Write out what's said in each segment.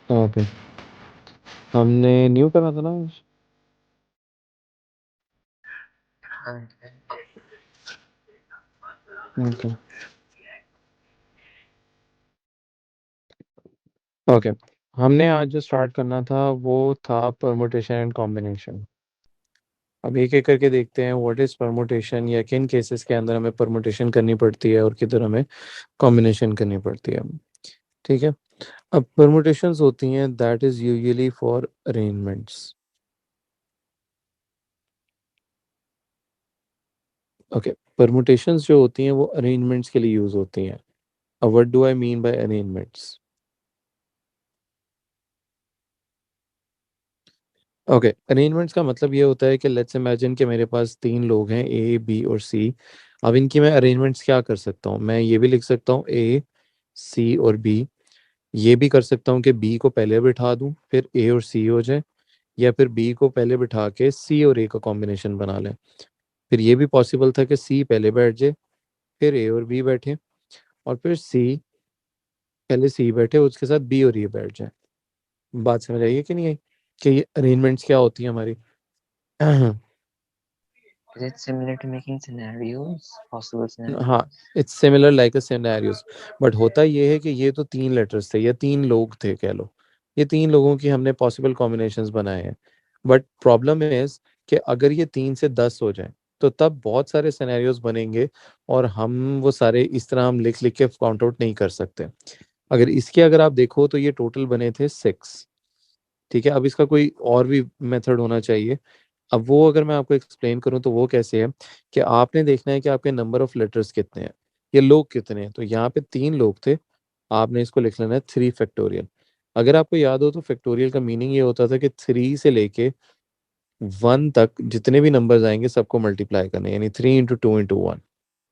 Okay, हमने new करा था ना आज। हाँ ओके। ओके, हमने आज जो स्टार्ट करना था वो था परमुटेशन एंड कॉम्बिनेशन। अब एक एक करके देखते हैं व्हाट इज परमुटेशन, या किन केसेस के अंदर हमें परमुटेशन करनी पड़ती है और किधर हमें कॉम्बिनेशन करनी पड़ती है। ठीक है। अब परमुटेशंस होती हैं that is usually for arrangements. Okay, permutations जो होती हैं वो अरेंजमेंट्स के लिए यूज होती हैं। अब what do I mean by arrangements? Okay, arrangements का मतलब ये होता है कि लेट्स इमेजिन कि मेरे पास तीन लोग हैं, ए बी और सी। अब इनकी मैं अरेंजमेंट्स क्या कर सकता हूँ? मैं ये भी लिख सकता हूँ ए सी और बी। ये भी कर सकता हूँ कि बी को पहले बिठा दूं फिर ए और सी हो जाए, या फिर बी को पहले बिठा के सी और ए का कॉम्बिनेशन बना लें। फिर ये भी पॉसिबल था कि सी पहले बैठ जाए, फिर ए और बी बैठे, और फिर सी पहले सी बैठे उसके साथ बी और ए बैठ जाए। बात समझ आई है कि नहीं आई कि ये अरेंजमेंट्स क्या होती है हमारी? is it similar to making scenarios, possible हाँ, scenarios? It's similar like a scenarios. But होता ये है कि ये तो तीन लेटर्स थे या तीन लोग थे कह लो, ये तीन लोगों की हमने पॉसिबल कॉम्बिनेशंस बनाए हैं। बट प्रॉब्लम इज कि अगर ये 3 से 10 हो जाए तो तब बहुत सारे सिनेरियोस बनेंगे, और हम वो सारे इस तरह हम लिख लिख के काउंट आउट नहीं कर सकते। अगर आप देखो तो ये टोटल बने थे 6। ठीक है, अब इसका कोई और भी मेथड होना चाहिए। अब वो अगर मैं आपको एक्सप्लेन करूं तो वो कैसे है कि आपने देखना है कि आपके नंबर ऑफ लेटर्स कितने हैं, ये लोग कितने हैं। तो यहाँ पे तीन लोग थे, आपने इसको लिख लेना है 3 फैक्टोरियल। अगर आपको याद हो तो फैक्टोरियल का मीनिंग ये होता था कि 3 से लेके 1 तक जितने भी नंबर्स आएंगे सबको मल्टीप्लाई करना है, यानी 3 × 2 × 1,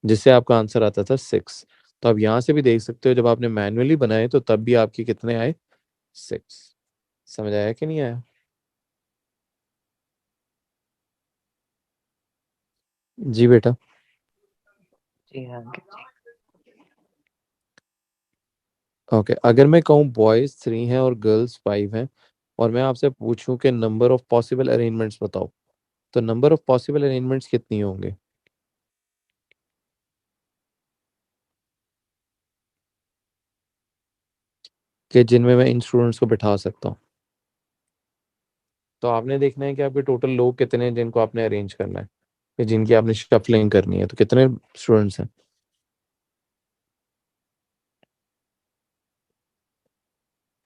जिससे आपका आंसर आता था 6। तो आप यहाँ से भी देख सकते हो जब आपने मैनुअली बनाए तो तब भी आपके कितने आए? 6। समझ आया कि नहीं आया? जी बेटा। जी हाँ अंकित जी। ओके, अगर मैं कहूँ बॉयज 3 हैं और गर्ल्स 5 हैं, और मैं आपसे पूछूं कि नंबर ऑफ पॉसिबल अरेंजमेंट्स बताओ, तो नंबर ऑफ पॉसिबल अरेंजमेंट्स कितनी होंगे कि जिनमें मैं इन स्टूडेंट्स को बिठा सकता हूँ? तो आपने देखना है कि आपके टोटल लोग कितने हैं जिनको आपने अरेंज करना है, कि जिनकी आपने शफलिंग करनी है, तो कितने स्टूडेंट्स हैं?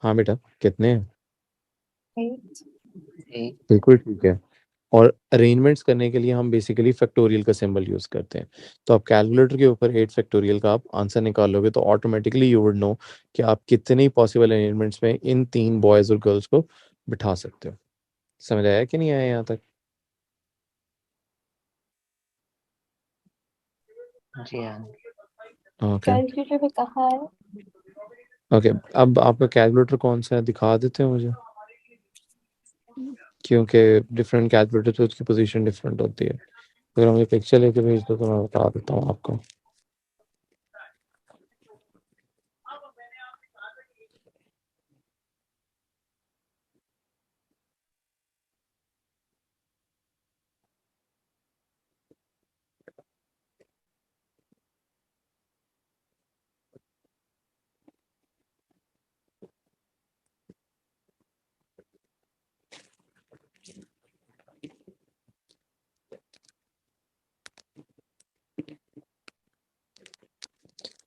हाँ बेटा, कितने हैं? 8। एक। बिल्कुल ठीक है। और अरेंजमेंट्स करने के लिए हम बेसिकली फैक्टोरियल का सिंबल यूज करते हैं। तो आप कैलकुलेटर के ऊपर 8 फैक्टोरियल का आप आंसर निकालोगे तो ऑटोमेटिकली यू वुड नो कि आप कितने पॉसिबल अरेंजमेंट्स में इन तीन बॉयज और गर्ल्स को बिठा सकते हो। समझ आया कि नहीं आया यहाँ तक? जी हाँ। ओके। कैलकुलेटर में कहाँ है? ओके, अब आपका कैलकुलेटर कौन सा है दिखा देते हैं मुझे, क्योंकि डिफरेंट कैलकुलेटर तो उसकी पोजीशन डिफरेंट होती है। अगर मुझे पिक्चर लेके भेज दो तो मैं बता देता हूँ आपको।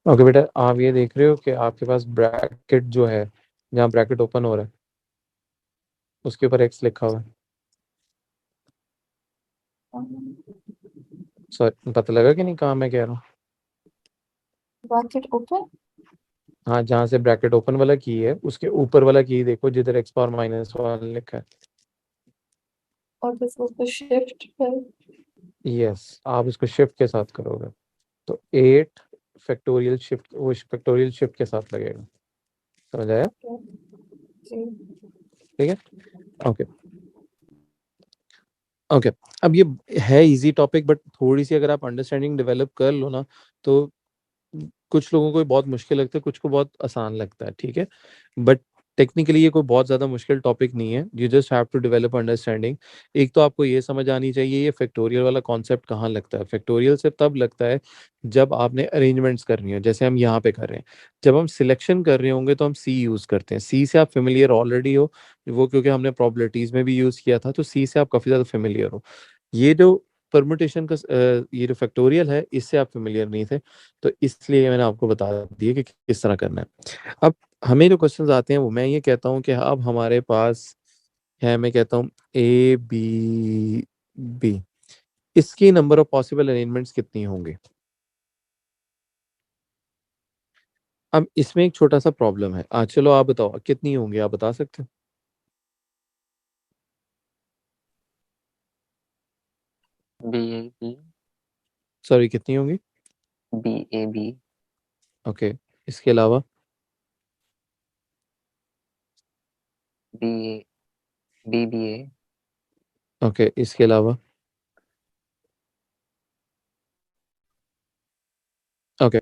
ओके बेटा, आप ये देख रहे हो कि आपके पास ब्रैकेट जो है, जहाँ ब्रैकेट ओपन हो रहा है उसके ऊपर एक्स लिखा हुआ है। सॉरी, पता लगा कि नहीं कहाँ मैं कह रहा हूँ? ब्रैकेट ओपन हाँ, जहाँ से ब्रैकेट ओपन वाला की है उसके ऊपर वाला की देखो जिधर x⁻⁻1 लिखा है। और बस उसको शिफ्ट पर। यस, आप इसको शिफ्ट के साथ करोगे तो 8 फैक्टोरियल शिफ्ट, वो फैक्टोरियल शिफ्ट के साथ लगेगा। समझ आया? जी। ठीक है। ओके। ओके, अब ये है इजी टॉपिक, बट थोड़ी सी अगर आप अंडरस्टैंडिंग डेवलप कर लो ना तो कुछ लोगों को ये बहुत मुश्किल लगता है, कुछ को बहुत आसान लगता है। ठीक है, बट टेक्निकली ये कोई बहुत ज़्यादा मुश्किल टॉपिक नहीं है, you just have to develop understanding. एक तो आपको ये समझ आनी चाहिए ये फैक्टोरियल वाला कॉन्सेप्ट कहाँ लगता है। फैक्टोरियल से तब लगता है जब आपने अरेंजमेंट्स करनी हो, जैसे हम यहाँ पे कर रहे हैं। जब हम सिलेक्शन कर रहे होंगे तो हम सी यूज़ करते हैं। सी से आप फेमिलियर ऑलरेडी हो, वो क्योंकि हमने प्रोबेबिलिटीज़ में भी यूज़ किया था, तो सी से आप काफ़ी ज़्यादा फेमिलियर हो। ये जो परमुटेशन का ये जो फैक्टोरियल है, इससे आप फेमिलियर नहीं थे, तो इसलिए मैंने आपको बता दिया कि किस तरह करना है। अब हमें जो क्वेश्चंस आते हैं वो मैं ये कहता हूँ कि अब हमारे पास है, मैं कहता हूँ ए बी बी, इसकी नंबर ऑफ पॉसिबल अरेंजमेंट्स कितनी होंगी। अब इसमें एक छोटा सा प्रॉब्लम है। चलो आप बताओ कितनी होंगी, आप बता सकते हो? B सॉरी, कितनी होंगी? A B ओके, इसके अलावा? B B A ओके, इसके अलावा? ओके,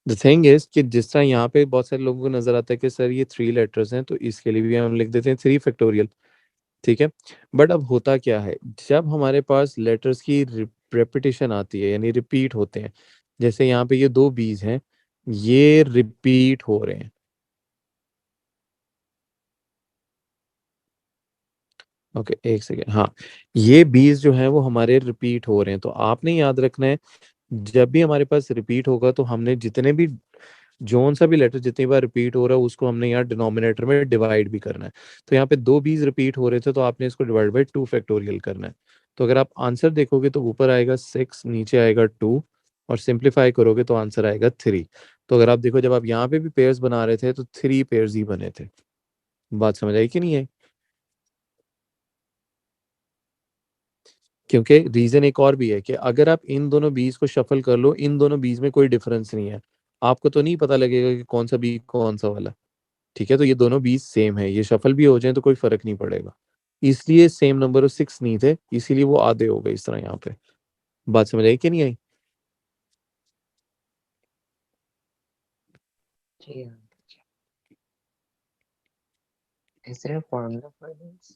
द थिंग इज कि जिस तरह यहाँ पे बहुत सारे लोगों को नजर आता है कि सर ये थ्री लेटर्स हैं, तो इसके लिए भी हम लिख देते हैं थ्री फैक्टोरियल। ठीक है, बट अब होता क्या है, जब हमारे पास लेटर्स की रेपिटेशन आती है, यानी रिपीट होते हैं, जैसे यहाँ पे ये दो बीज हैं, ये रिपीट हो रहे हैं। ओके, एक सेकेंड, हाँ, ये बीज जो है वो हमारे रिपीट हो रहे हैं, तो आपने याद रखना है जब भी हमारे पास रिपीट होगा तो हमने जितने भी जोन सा भी लेटर जितनी बार रिपीट हो रहा है उसको हमने यहाँ डिनोमिनेटर में डिवाइड भी करना है। तो यहाँ पे दो बीज रिपीट हो रहे थे तो आपने इसको डिवाइड बाई टू फैक्टोरियल करना है। तो अगर आप आंसर देखोगे तो ऊपर आएगा 6, नीचे आएगा 2, और सिंप्लीफाई करोगे तो आंसर आएगा 3। तो अगर आप देखो जब आप यहाँ पे भी पेयर्स बना रहे थे तो 3 पेयर्स ही बने थे। बात समझ आई कि नहीं आई? क्योंकि रीजन एक और भी है कि अगर आप इन दोनों बीज को शफल कर लो, इन दोनों बीज में कोई डिफरेंस नहीं है, आपको तो नहीं पता लगेगा कि कौन सा बीज कौन सा वाला। ठीक है, तो ये दोनों बीज सेम है, ये शफल भी हो जाए तो कोई फर्क नहीं पड़ेगा। इसलिए सेम नंबर ऑफ 6 नहीं थे, इसीलिए वो आधे हो गए इस तरह यहाँ पे। बात समझ आई कि नहीं आई? Yeah. Is there a formula for this?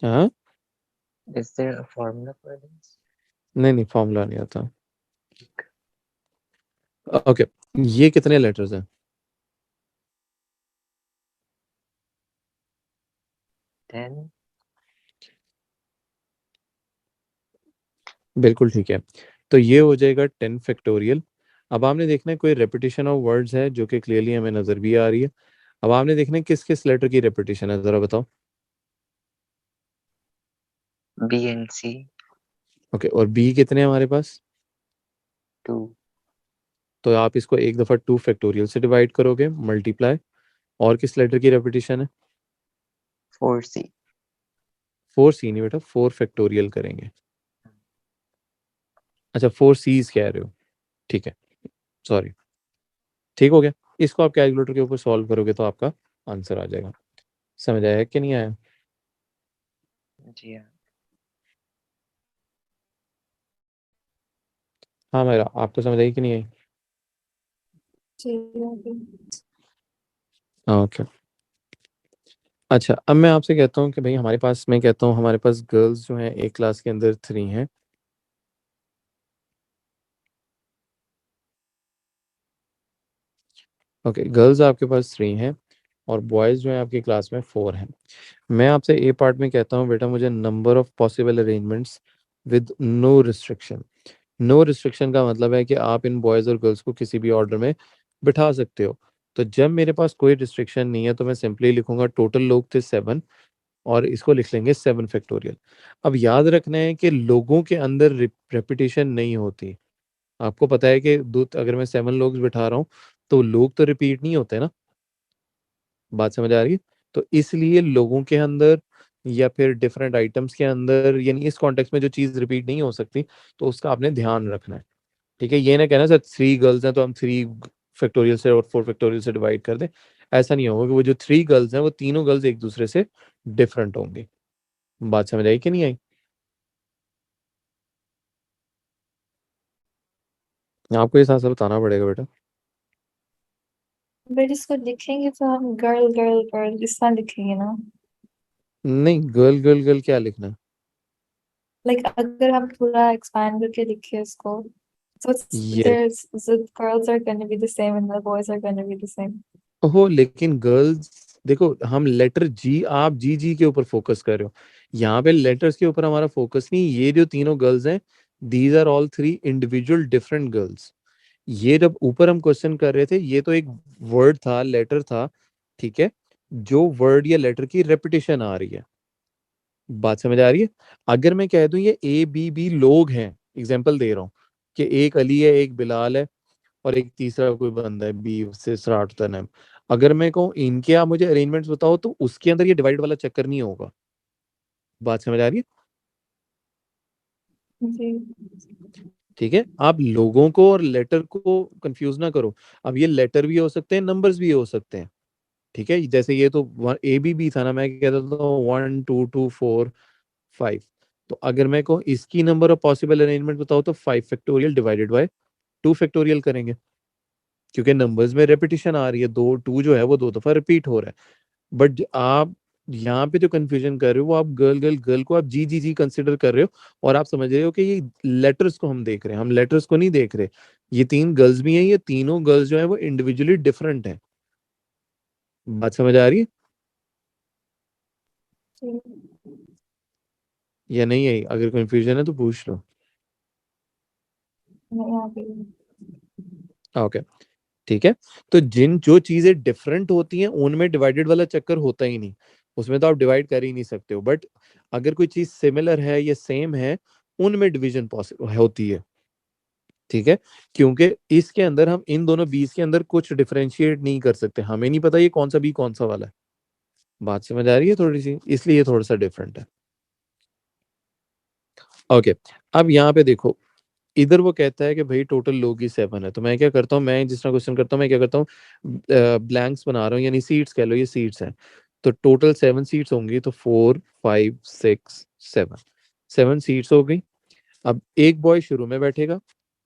हाँ, Is there a formula for this? नहीं नहीं, फॉर्मूला नहीं आता। ओके, ये कितने लेटर्स हैं? 10 बिल्कुल ठीक है, तो ये हो जाएगा 10 फैक्टोरियल। अब आपने देखना है कोई रेपिटेशन ऑफ वर्ड्स है जो कि क्लियरली हमें नजर भी आ रही है। अब आपने देखना है किस किस लेटर की रेपिटेशन है, जरा बताओ। B and C ओके, और बी कितने हैं हमारे पास? 2 तो आप इसको एक दफा 2 फैक्टोरियल से डिवाइड करोगे, मल्टीप्लाई। और किस लेटर की रेपिटेशन है? 4 C 4 सी नहीं बेटा, 4 फैक्टोरियल करेंगे। अच्छा, 4 सीज कह रहे हो, ठीक है, सॉरी। ठीक हो गया, इसको आप कैलकुलेटर के ऊपर सॉल्व करोगे तो आपका आंसर आ जाएगा। समझ आया कि नहीं आया? जी हाँ। हाँ मेरा, आपको समझ आई कि नहीं आई? जी, okay. ओके, अच्छा, अब मैं आपसे कहता हूँ कि भाई हमारे पास, मैं कहता हूँ हमारे पास गर्ल्स जो हैं एक क्लास के अंदर 3 हैं। ओके, गर्ल्स आपके पास 3 हैं और बॉयज़ जो हैं आपकी क्लास में 4 हैं। मैं आपसे ए पार्ट में कहता हूँ बेटा मुझे number of possible arrangements with no restriction. No restriction का मतलब है कि आप इन बॉयज़ और गर्ल्स को किसी भी ऑर्डर में बिठा सकते हो। तो जब मेरे पास कोई रिस्ट्रिक्शन नहीं है तो मैं सिंपली लिखूंगा टोटल लोग थे 7, और इसको लिख लेंगे 7 फैक्टोरियल। अब याद रखना है कि लोगों के अंदर रेपिटेशन नहीं होती। आपको पता है कि दो, अगर मैं 7 लोग बिठा रहा हूँ तो लोग तो रिपीट नहीं होते ना। बात समझ आ रही है? तो इसलिए लोगों के अंदर या फिर डिफरेंट आइटम्स के अंदर, यानी इस कॉन्टेक्स्ट में जो चीज रिपीट नहीं हो सकती, तो उसका आपने ध्यान रखना है। ठीक है, ये ना कहना सर 3 गर्ल्स हैं तो हम 3 फैक्टोरियल से और 4 फैक्टोरियल से डिवाइड कर दें। ऐसा नहीं होगा कि वो जो 3 गर्ल्स हैं वो तीनों गर्ल्स एक दूसरे से डिफरेंट होंगी। बात समझ आई कि नहीं आई? आपको ये साथ बताना पड़ेगा बेटा। बट इसको लिखेंगे तो हम गर्ल गर्ल गर्ल इस तरह लिखेंगे ना। नहीं, गर्ल गर्ल गर्ल क्या लिखना? Like अगर हम पूरा expand करके लिखे इसको, so ये the girls are going to be the same and the boys are going to be the same. हो, लेकिन गर्ल्स देखो, हम लेटर जी, आप जी जी के ऊपर फोकस कर रहे हो, यहाँ पे लेटर्स के ऊपर हमारा फोकस नहीं। ये जो तीनों गर्ल्स हैं, these are all three individual different girls. ये जब ऊपर हम क्वेश्चन कर रहे थे, ये तो एक वर्ड था, लेटर था, ठीक है, जो वर्ड या लेटर की रेपिटेशन आ रही है। बात समझ आ रही है? अगर मैं कह दूं ये ए बी बी लोग हैं, एग्जांपल दे रहा हूँ कि एक अली है, एक बिलाल है, और एक तीसरा कोई बंदा है, बी से स्टार्ट होता है नाम। अगर मैं कहूँ इनके आप मुझे अरेंजमेंट्स बताओ, तो उसके अंदर ये डिवाइड वाला चक्कर नहीं होगा। बात समझ आ रही है? जी। ठीक है, आप लोगों को और लेटर को कंफ्यूज ना करो। अब ये लेटर भी हो सकते हैं, नंबर्स भी हो सकते हैं, ठीक है। जैसे ये तो ए बी बी था ना, मैं कहता था 1 2 2 4 5। तो अगर मैं कहूँ इसकी नंबर ऑफ पॉसिबल अरेंजमेंट बताओ, तो 5 फैक्टोरियल डिवाइडेड बाय 2 फैक्टोरियल करेंगे, क्योंकि नंबर्स में रेपिटेशन आ रही है, दो टू जो है वो 2 दफा रिपीट हो रहा है। बट आप यहाँ पे जो कंफ्यूजन कर रहे हो, वो आप गर्ल गर्ल गर्ल को आप जी जी जी कंसिडर कर रहे हो, और आप समझ रहे हो कि ये लेटर्स को हम देख रहे हैं, हम लेटर्स को नहीं देख रहे। ये तीन गर्ल्स भी हैं, ये तीनों गर्ल्स जो है वो इंडिविजुअली डिफरेंट है। बात समझ आ रही है जी। या नहीं आई? अगर कंफ्यूजन है तो पूछ लो। मैं यहाँ पे ओके, ठीक है। तो जिन जो चीजें डिफरेंट होती हैं, उनमें डिवाइडेड वाला चक्कर होता ही नहीं, उसमें तो आप डिवाइड कर ही नहीं सकते हो। बट अगर कोई चीज सिमिलर है या सेम है, उनमें डिवीजन पॉसिबल होती है, ठीक है। क्योंकि इसके अंदर हम इन दोनों बीस के अंदर कुछ डिफरेंशिएट नहीं कर सकते, हमें नहीं पता ये कौन सा बी कौन सा वाला है। बात समझ आ रही है थोड़ी सी? इसलिए ये थोड़ा सा डिफरेंट है। ओके, अब यहाँ पे देखो, इधर वो कहता है कि भाई टोटल लोग ही 7 है। तो मैं क्या करता हूँ, मैं जिस तरह क्वेश्चन करता हूँ, मैं क्या करता हूँ, ब्लैंक्स बना रहा हूँ, यानी सीट्स कह लो, ये सीट्स हैं। तो टोटल 7 सीट्स होंगी, तो 4 5 6 7, 7 सीट्स हो गई। अब एक बॉय शुरू में बैठेगा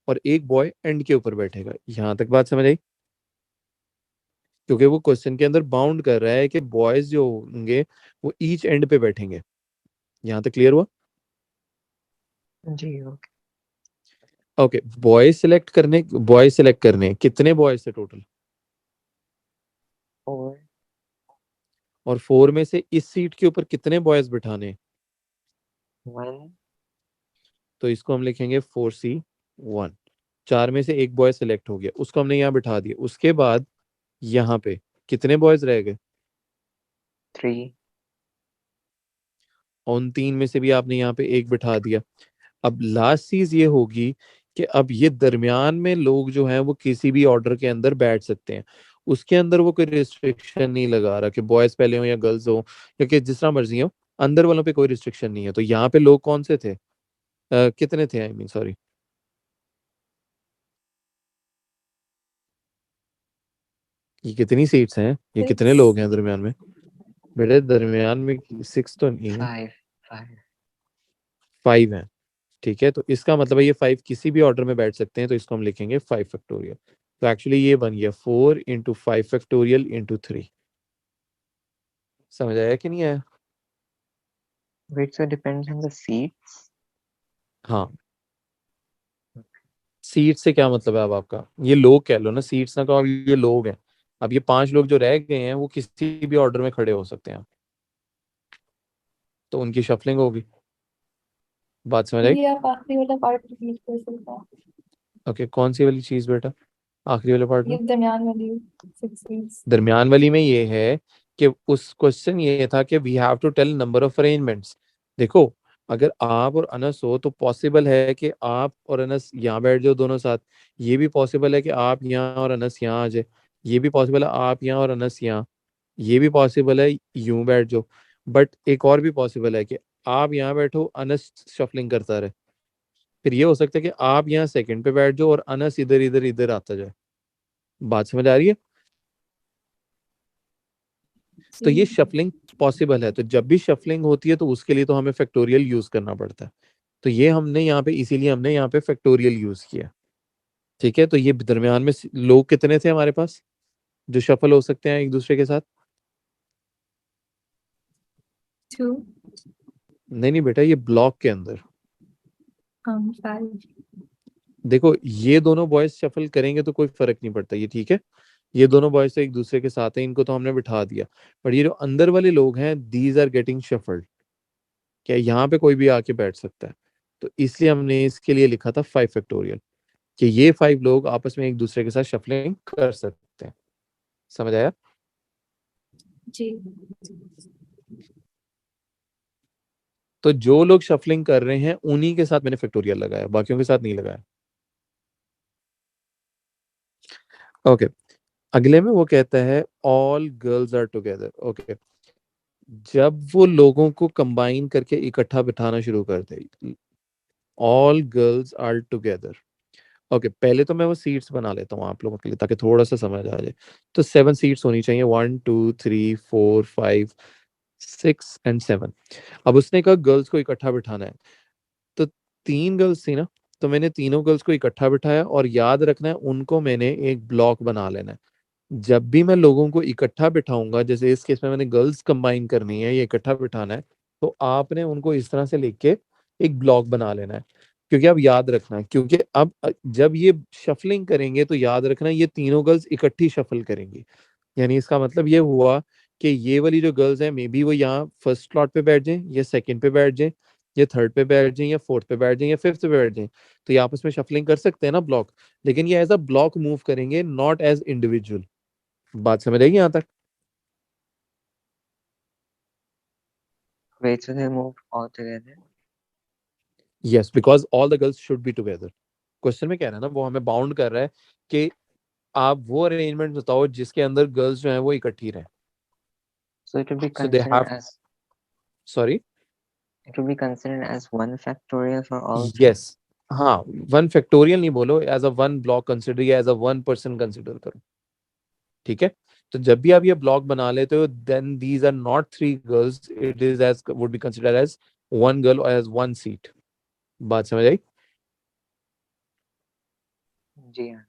और एक बॉय एंड के ऊपर बैठेगा। यहाँ तक बात समझ आई? क्योंकि वो क्वेश्चन के अंदर बाउंड कर रहा है कि बॉयज जो होंगे वो ईच एंड पे बैठेंगे। यहाँ तक क्लियर हुआ? जी ओके। ओके, बॉय सिलेक्ट करने कितने बॉयज थे टोटल? और और 4 में से इस सीट के ऊपर कितने बॉयज बिठाने? 1 तो इसको हम लिखेंगे 4C1। 4 में से एक बॉय सिलेक्ट हो गया, उसको हमने यहाँ बिठा दिया। उसके बाद यहाँ पे कितने बॉयज रह गए? 3 और उन 3 में से भी आपने यहाँ पे एक बिठा दिया। अब लास्ट चीज ये होगी कि अब ये दरमियान में लोग जो हैं वो किसी भी ऑर्डर के अंदर बैठ सकते हैं। उसके अंदर वो कोई रिस्ट्रिक्शन नहीं लगा रहा कि बॉयज पहले हो या गर्ल्स हो, या कि जिस तरह मर्जी हो, अंदर वालों पे कोई रिस्ट्रिक्शन नहीं है। तो यहाँ पे लोग कौन से थे, कितने थे, आई मीन सॉरी, ये कितनी सीट्स हैं, ये कितने लोग 6. हैं दरमियान में? बेटे दरमियान में 6 तो नहीं है, 5 5 5 है, ठीक है। तो इसका मतलब है ये 5 किसी भी ऑर्डर में बैठ सकते हैं, तो इसको हम लिखेंगे 5 फैक्टोरियल। तो एक्चुअली ये बन गया 4 × 5 फैक्टोरियल × 3। समझ आया कि नहीं आया? wait, so it depends on the seats. हाँ, सीट से क्या मतलब है? अब आपका ये लोग कह लो ना, सीट्स ना कहो, अब ये लोग हैं। अब ये 5 लोग जो रह गए हैं वो किसी भी ऑर्डर में खड़े हो सकते हैं, तो उनकी शफलिंग होगी। बात समझ आई? ये आप आखिरी वाला पार्ट रिपीट कर सकते हैं। ओके, कौन सी वाली चीज बेटा, आखिरी वाले पार्ट ये में? दरमियान वाली 6 दरमियान वाली में ये है कि उस क्वेश्चन ये था कि we have to tell number of arrangements. देखो, अगर आप और अनस हो तो पॉसिबल है कि आप और अनस यहाँ बैठ जाओ दोनों साथ। ये भी पॉसिबल है कि आप यहाँ और अनस यहाँ आ जाए। ये भी पॉसिबल है आप यहाँ और अनस यहाँ। ये भी पॉसिबल है यूं बैठ जाओ। बट एक और भी पॉसिबल है कि आप यहाँ बैठो, अनस शफलिंग करता रहे। फिर ये हो सकता है कि आप यहाँ सेकंड पे बैठ जाओ और अनस इधर इधर इधर आता जाए। बात समझ आ रही है? तो ये जी। शफलिंग पॉसिबल है। तो जब भी शफलिंग होती है तो उसके लिए तो हमें फैक्टोरियल यूज करना पड़ता है। तो ये हमने यहाँ पे, इसीलिए हमने यहाँ पे फैक्टोरियल यूज किया, ठीक है। तो ये दरमियान में लोग कितने थे हमारे पास? जो शफल हो सकते हैं एक दूसरे के साथ? 2 नहीं बेटा, ये ब्लॉक के अंदर। 5 देखो, ये दोनों बॉयज शफल करेंगे तो कोई फर्क नहीं पड़ता, ये ठीक है। ये दोनों बॉयज तो एक दूसरे के साथ हैं, इनको तो हमने बिठा दिया। पर ये जो अंदर वाले लोग हैं, दीज आर गेटिंग शफल्ड। क्या यहाँ पे कोई भी आके बैठ सकता है? तो इसलिए हमने इसके लिए लिखा था 5 फैक्टोरियल, कि ये 5 लोग आपस में एक दूसरे के साथ शफलिंग कर सकते हैं। समझ आया? जी। तो जो लोग शफलिंग कर रहे हैं उन्हीं के साथ मैंने फैक्टोरियल लगाया, बाकियों के साथ नहीं लगाया। ओके, अगले में वो कहता है all girls are together. Okay, जब वो लोगों को कंबाइन करके इकट्ठा बिठाना शुरू कर दे, all girls are together. Okay, पहले तो मैं वो सीट्स बना लेता हूँ आप लोगों के लिए, ताकि थोड़ा सा समझ आ जाए। तो 7 सीट्स होनी चाहिए, 1 2 3 4 5 6 एंड 7। अब उसने कहा गर्ल्स को इकट्ठा बिठाना है, तो 3 गर्ल्स थी ना, तो मैंने तीनों गर्ल्स को इकट्ठा बिठाया, और याद रखना है उनको मैंने एक ब्लॉक बना लेना है। जब भी मैं लोगों को इकट्ठा बिठाऊंगा, जैसे इस केस में मैंने गर्ल्स कंबाइन करनी है, ये इकट्ठा बिठाना है, तो आपने उनको इस तरह से लिख के एक ब्लॉक बना लेना है। क्योंकि अब याद रखना, क्योंकि अब जब ये शफलिंग करेंगे तो याद रखना ये तीनों गर्ल्स इकट्ठी शफल करेंगी। यानी इसका मतलब ये हुआ कि ये वाली जो गर्ल्स हैं, मे बी वो यहाँ फर्स्ट स्लॉट पे बैठ जाएं, या सेकंड पे बैठ जाएं, या थर्ड पे बैठ जाएं, या फोर्थ पे बैठ जाएं, या फिफ्थ पे बैठ जाएं। तो ये आपस में शफलिंग कर सकते हैं ना ब्लॉक, लेकिन ये एज अ ब्लॉक मूव करेंगे, नॉट एज इंडिविजुअल। बात समझ आएगी यहाँ तक? Wait, so they moved all together? Yes, because all the girls should be together. Question में कह रहा है ना, वो हमें बाउंड कर रहा है कि आप वो अरेंजमेंट बताओ जिसके अंदर गर्ल्स जो है वो इकट्ठी रहें। So it would be so they considered have, as sorry, it would be considered as 1 factorial for all three. Yes, हाँ, 1 फैक्टोरियल नहीं बोलो, एज अ 1 ब्लॉक कंसिडर, या एज अ 1 पर्सन कंसिडर करो। ठीक है? तो जब भी आप ये ब्लॉक बना लेते हो, then these are not 3 girls, it is as would be considered as 1 girl और एज 1 सीट। बात समझ आई? जी हाँ।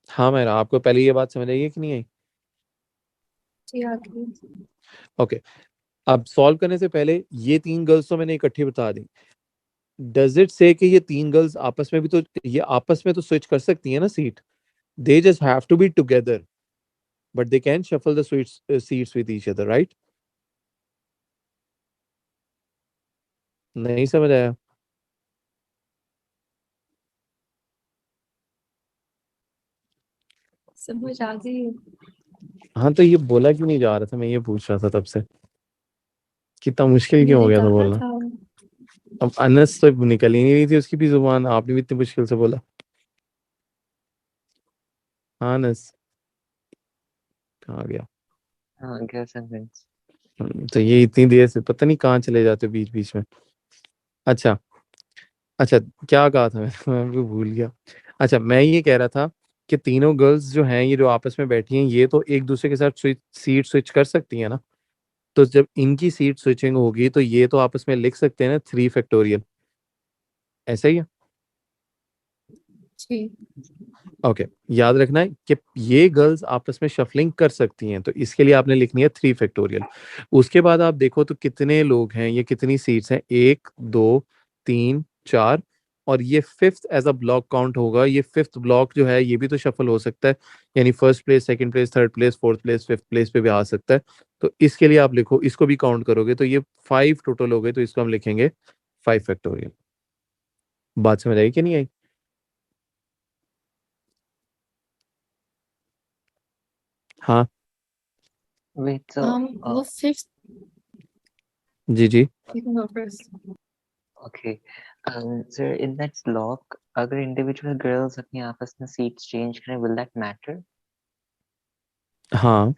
हाँ, मेरा आपको पहले ये बात समझ आई है कि नहीं आई? जी आगे। ओके, अब सॉल्व करने से पहले ये 3 गर्ल्स तो मैंने इकट्ठी बता दी। डज इट से कि ये 3 गर्ल्स आपस में भी तो, ये आपस में तो स्विच कर सकती है ना seat? They just have to be together, but they can shuffle the sweets seats with each other, right? नहीं समझ आया? समझ आ गई। हाँ, तो ये बोला क्यों नहीं जा रहा था, मैं ये पूछ रहा था तब से, कितना मुश्किल क्यों हो मैंने गया था कहा बोलना? था। अब अनस तो निकल ही नहीं रही थी उसकी भी जुबान, आपने भी इतनी मुश्किल से बोला। हाँ अनस, कहाँ गया? हाँ, गया सेंटेंस। तो ये इतनी देर से पता नहीं कहाँ चले जाते हो बीच बीच में। अच्छा, अच्छा, क्या कहा था मैं भी भूल गया। अच्छा, मैं ये कह रहा था कि तीनों गर्ल्स जो हैं, ये जो आपस में बैठी हैं, ये तो एक दूसरे के साथ सीट स्विच कर सकती हैं ना? तो जब इनकी सीट स्विचिंग होगी तो ये तो आपस में लिख सकते हैं ना 3 फैक्टोरियल। ऐसा ही है? जी। ओके, याद रखना है कि ये गर्ल्स आपस में शफलिंग कर सकती हैं, तो इसके लिए आपने लिखनी है 3 फैक्टोरियल। उसके बाद आप देखो तो कितने लोग हैं, ये कितनी सीट्स हैं, 1 2 3 4, और ये fifth as a block count होगा। ये फिफ्थ ब्लॉक जो है ये भी तो शफल हो सकता है, यानी first place, second place, third place, fourth place, fifth place पे भी आ सकता है। तो इसके लिए आप लिखो, इसको भी काउंट करोगे तो ये 5 टोटल हो गए, तो इसको हम लिखेंगे 5 फैक्टोरियल। बात समझ आई कि नहीं आई? हाँ, Wait, so वो फिफ्थ। जी जी। You can go first. okay. So in that block, अगर individual girls अपनी आपस में seats change करें, will that matter? हाँ,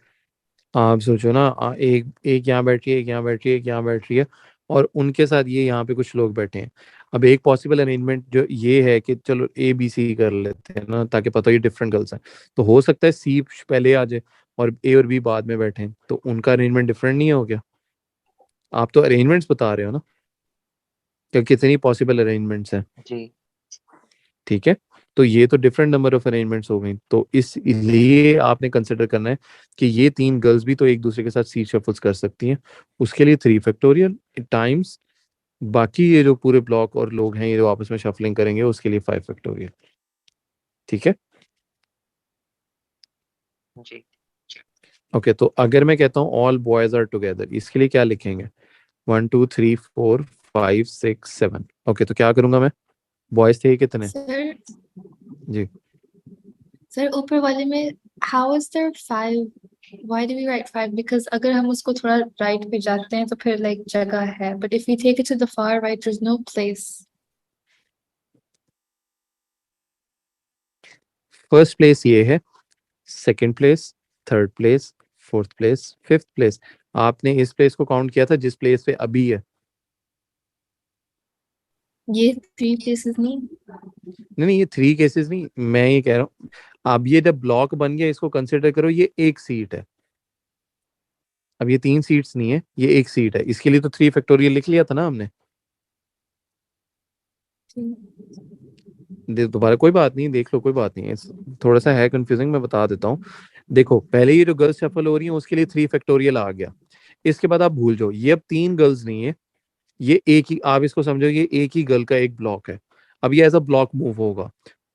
आप सोचो ना, एक एक यहाँ बैठ रही है, एक यहाँ बैठ रही है, एक यहाँ बैठ रही है, और उनके साथ ये यहाँ पे कुछ लोग बैठे हैं। अब एक पॉसिबल अरेंजमेंट जो ये है कि चलो ए बी सी कर लेते हैं ना, ताकि पता हो ये डिफरेंट गर्ल्स हैं। तो हो सकता है सी पहले आ जाए और ए और बी बाद में बैठे हैं, तो उनका अरेंजमेंट डिफरेंट नहीं हो गया? आप तो अरेंजमेंट्स बता रहे हो ना, कि कितनी पॉसिबल अरेंजमेंट्स हैं। जी। ठीक है, तो ये तो डिफरेंट नंबर ऑफ अरेंजमेंट्स हो गई, तो इसलिए आपने कंसिडर करना है कि ये तीन गर्ल्स भी तो एक दूसरे के साथ सीट शफल्स कर सकती हैं। उसके लिए 3 फैक्टोरियल टाइम्स बाकी ये जो पूरे ब्लॉक और लोग हैं ये जो आपस में शफलिंग करेंगे उसके लिए 5 फैक्टोरियल। ठीक है। जी। ओके, तो अगर मैं कहता हूँ ऑल बॉयज आर टुगेदर, इसके लिए क्या लिखेंगे? 1 2 3 4 5 6 7। ओके, तो क्या करूंगा मैं? बॉयज थे कितने? सर जी, सर ऊपर वाले में how is there 5? Why do we write 5? Because अगर हम उसको थोड़ा राइट पे जाते हैं तो फिर लाइक जगह है, but if we take it to the far right there is no place. First place ये है, second place, third place, fourth place, fifth place. आपने इस प्लेस को काउंट किया था जिस प्लेस पे अभी है? ये 3 प्लेसेस नहीं? नहीं नहीं, ये 3 केसेस नहीं, मैं ये कह रहा हूँ अब ये जब ब्लॉक बन गया इसको कंसिडर करो ये एक सीट है। अब ये 3 सीट्स नहीं है, ये एक सीट है, इसके लिए तो 3 फैक्टोरियल लिख लिया था ना हमने। दोबारा कोई बात नहीं, देख लो, कोई बात नहीं है, थोड़ा सा है कंफ्यूजिंग, मैं बता देता हूँ। देखो, पहले ये जो गर्ल्स शफल हो रही है उसके लिए 3 फैक्टोरियल आ गया। इसके बाद आप भूल जाओ, ये अब 3 गर्ल्स नहीं है, ये एक ही, आप इसको समझो ये एक ही गर्ल का एक ब्लॉक है। अब ये एज अ ब्लॉक मूव होगा,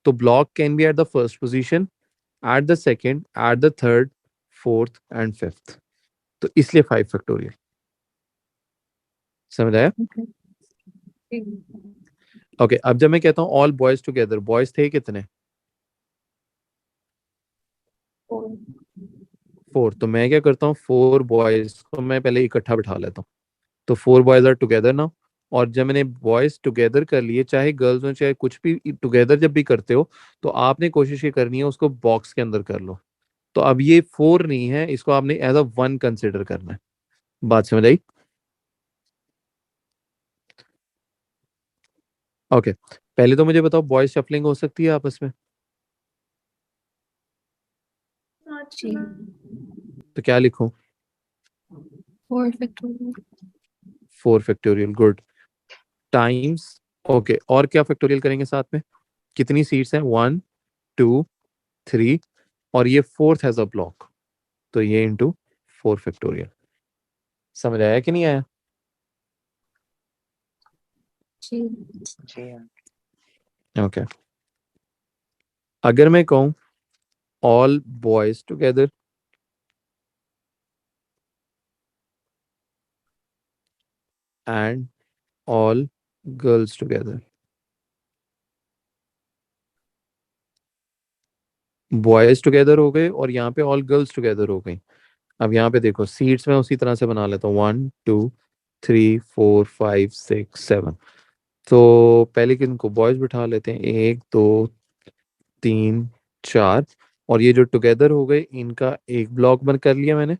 तो block can be at the first position, at the second, at the third, fourth and fifth. तो इसलिए 5 फैक्टोरियल। समझ आया? ओके, अब जब मैं कहता हूँ ऑल बॉयज टुगेदर, बॉयज थे कितने? 4। तो मैं क्या करता हूँ, 4 बॉयज को मैं पहले इकट्ठा बिठा लेता हूँ, तो 4 बॉयज आर टुगेदर ना। और जब मैंने बॉयज टुगेदर कर लिए, चाहे गर्ल्स हो चाहे कुछ भी, टुगेदर जब भी करते हो तो आपने कोशिश ये करनी है उसको बॉक्स के अंदर कर लो। तो अब ये 4 नहीं है, इसको आपने एज अ 1 कंसिडर करना है। बात समझ आई? ओके, पहले तो मुझे बताओ बॉयज शफलिंग हो सकती है आपस में? जी। तो क्या लिखूं? 4 factorial. 4 factorial, good. Times, okay, और क्या फैक्टोरियल करेंगे साथ में? कितनी सीट्स हैं? 1 2 3, और ये फोर्थ हैज अ ब्लॉक, तो ये इंटू 4 फैक्टोरियल। समझ आया कि नहीं आया? जी। जी हाँ। ओके, अगर मैं कहूँ all boys together and all girls together, boys together हो गए और यहाँ पे ऑल गर्ल्स टुगेदर हो गई। अब यहाँ पे देखो सीट्स में उसी तरह से बना लेता हूँ, 1 2 3 4 5 6 7। तो पहले किनको बॉयज बिठा लेते हैं, 1 2 3 4, और ये जो टुगेदर हो गए इनका एक ब्लॉक बंद कर लिया मैंने,